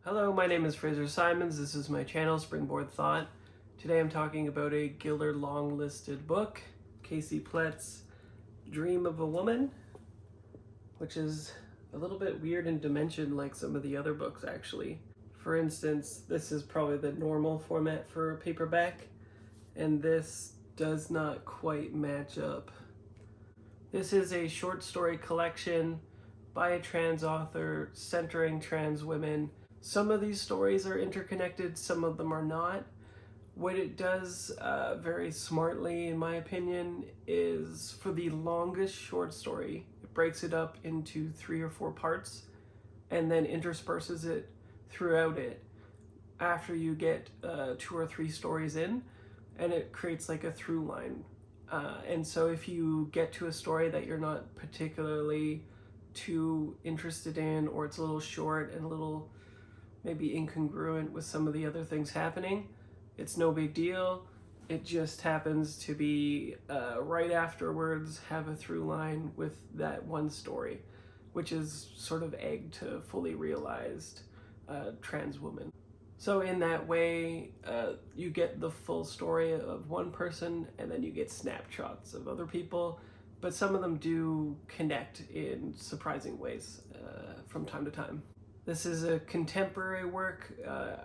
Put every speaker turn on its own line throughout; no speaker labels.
Hello, my name is Fraser Simons. This is my channel, Springboard Thought. Today I'm talking about a Giller Longlisted book, Casey Platt's Dream of a Woman, which is a little bit weird in dimension like some of the other books actually. For instance, this is probably the normal format for a paperback, and this does not quite match up. This is a short story collection by a trans author centering trans women. Some of these stories are interconnected, some of them are not. What it does very smartly, in my opinion, is for the longest short story, it breaks it up into 3 or 4 parts and then intersperses it throughout it after you get 2 or 3 stories in, and it creates like a through line. And so if you get to a story that you're not particularly too interested in, or it's a little short and a little maybe incongruent with some of the other things happening, it's no big deal. It just happens to be right afterwards have a through line with that one story, which is sort of egged to fully realized trans woman. So in that way, you get the full story of one person, and then you get snapshots of other people, but some of them do connect in surprising ways from time to time. This is a contemporary work.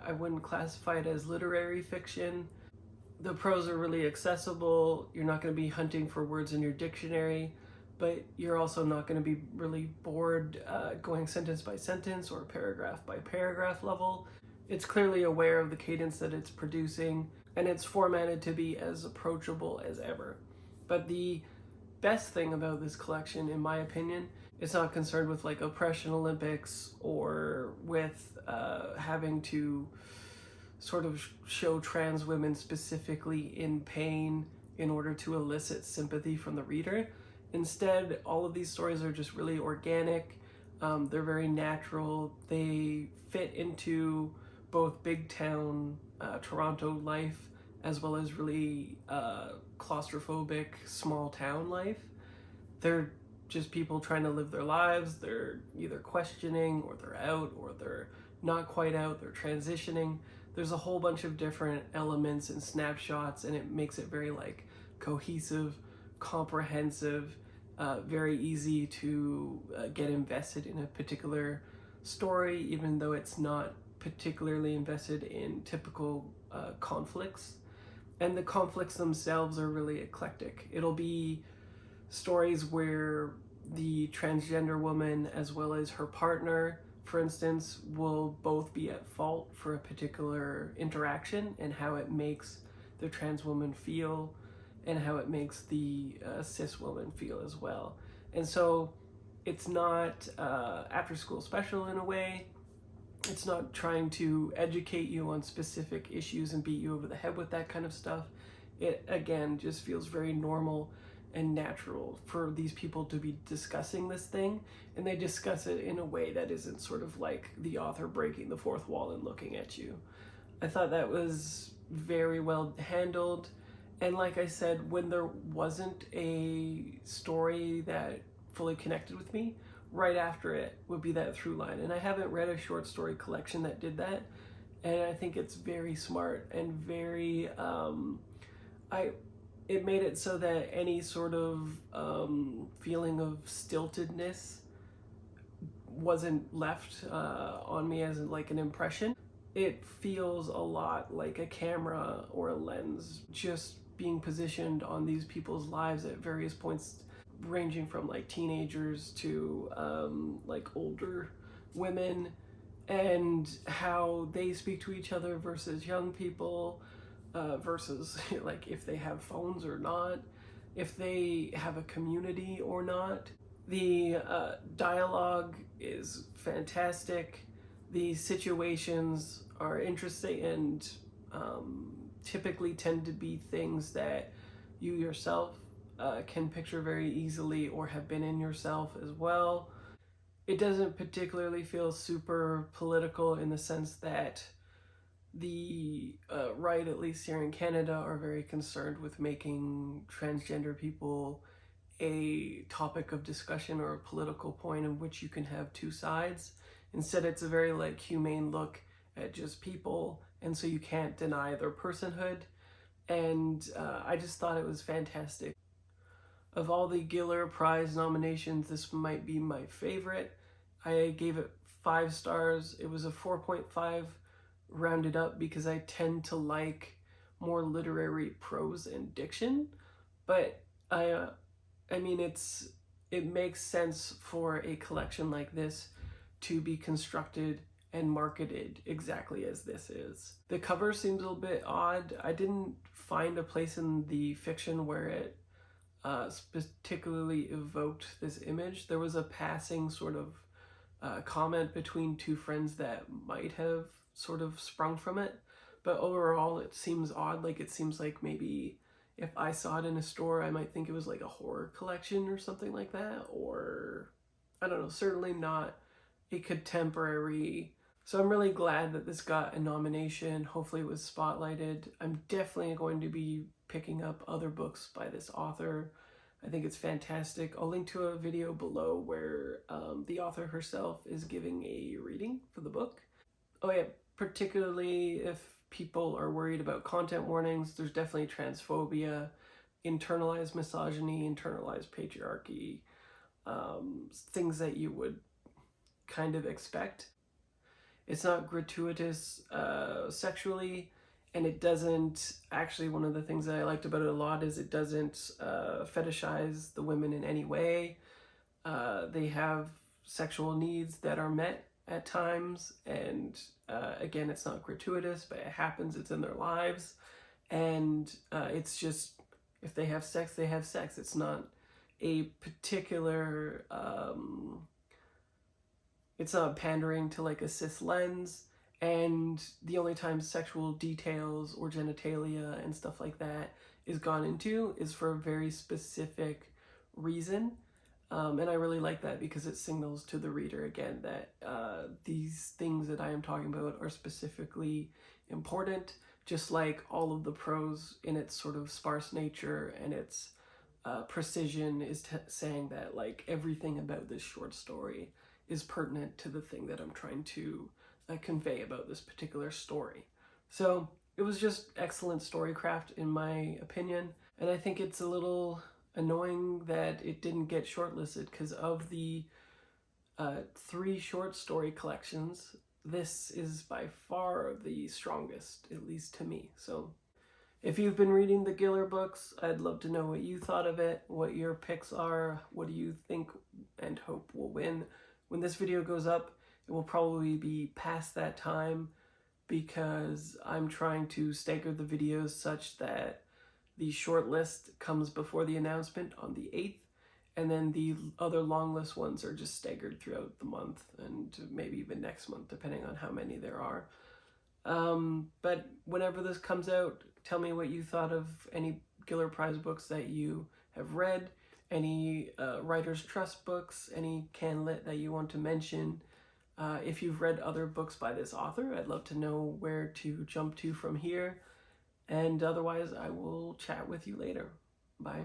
I wouldn't classify it as literary fiction. The prose are really accessible. You're not going to be hunting for words in your dictionary, but you're also not going to be really bored going sentence by sentence or paragraph by paragraph level. It's clearly aware of the cadence that it's producing, and it's formatted to be as approachable as ever. But the best thing about this collection, in my opinion, it's not concerned with like oppression Olympics or with having to sort of show trans women specifically in pain in order to elicit sympathy from the reader. Instead, all of these stories are just really organic. They're very natural. They fit into both big town Toronto life as well as really claustrophobic small town life. They're just people trying to live their lives. They're either questioning, or they're out, or they're not quite out, they're transitioning. There's a whole bunch of different elements and snapshots, and it makes it very like cohesive, comprehensive, very easy to get invested in a particular story, even though it's not particularly invested in typical conflicts. And the conflicts themselves are really eclectic. It'll be stories where the transgender woman as well as her partner, for instance, will both be at fault for a particular interaction and how it makes the trans woman feel and how it makes the cis woman feel as well. And so it's not after school special in a way. It's not trying to educate you on specific issues and beat you over the head with that kind of stuff. It, again, just feels very normal and natural for these people to be discussing this thing, and they discuss it in a way that isn't sort of like the author breaking the fourth wall and looking at you. I thought that was very well handled, and like I said, when there wasn't a story that fully connected with me, right after it would be that through line. And I haven't read a short story collection that did that, and I think it's very smart and very it made it so that any sort of feeling of stiltedness wasn't left on me as like an impression. It feels a lot like a camera or a lens just being positioned on these people's lives at various points, ranging from like teenagers to like older women, and how they speak to each other versus young people, versus like if they have phones or not, if they have a community or not. The dialogue is fantastic. The situations are interesting and typically tend to be things that you yourself can picture very easily or have been in yourself as well. It doesn't particularly feel super political in the sense that the right, at least here in Canada, are very concerned with making transgender people a topic of discussion or a political point in which you can have two sides. Instead, it's a very like humane look at just people, and so you can't deny their personhood. And I just thought it was fantastic. Of all the Giller Prize nominations, this might be my favorite. I gave it 5 stars. It was a 4.5 rounded up because I tend to like more literary prose and diction, but I mean, it makes sense for a collection like this to be constructed and marketed exactly as this is. The cover seems a little bit odd. I didn't find a place in the fiction where it particularly evoked this image. There was a passing sort of comment between two friends that might have sort of sprung from it, but overall it seems odd. Like, it seems like maybe if I saw it in a store, I might think it was like a horror collection or something like that, or I don't know, certainly not a contemporary. So I'm really glad that this got a nomination. Hopefully it was spotlighted. I'm definitely going to be picking up other books by this author. I think it's fantastic. I'll link to a video below where the author herself is giving a reading for the book. Oh yeah, particularly if people are worried about content warnings, there's definitely transphobia, internalized misogyny, internalized patriarchy, things that you would kind of expect. It's not gratuitous sexually, and it doesn't, actually one of the things that I liked about it a lot is it doesn't fetishize the women in any way. They have sexual needs that are met at times, and again, it's not gratuitous, but it happens, it's in their lives, and it's just, if they have sex, they have sex. It's not a particular it's not pandering to like a cis lens, and the only time sexual details or genitalia and stuff like that is gone into is for a very specific reason. And I really like that because it signals to the reader again that these things that I am talking about are specifically important, just like all of the prose in its sort of sparse nature and its precision is saying that like everything about this short story is pertinent to the thing that I'm trying to convey about this particular story. So it was just excellent storycraft in my opinion, and I think it's a little annoying that it didn't get shortlisted because of the 3 short story collections, this is by far the strongest, at least to me. So if you've been reading the Giller books, I'd love to know what you thought of it, what your picks are, what do you think and hope will win. When this video goes up, it will probably be past that time because I'm trying to stagger the videos such that the short list comes before the announcement on the 8th, and then the other long list ones are just staggered throughout the month and maybe even next month, depending on how many there are. But whenever this comes out, tell me what you thought of any Giller Prize books that you have read, any Writer's Trust books, any CanLit that you want to mention. If you've read other books by this author, I'd love to know where to jump to from here. And otherwise, I will chat with you later. Bye.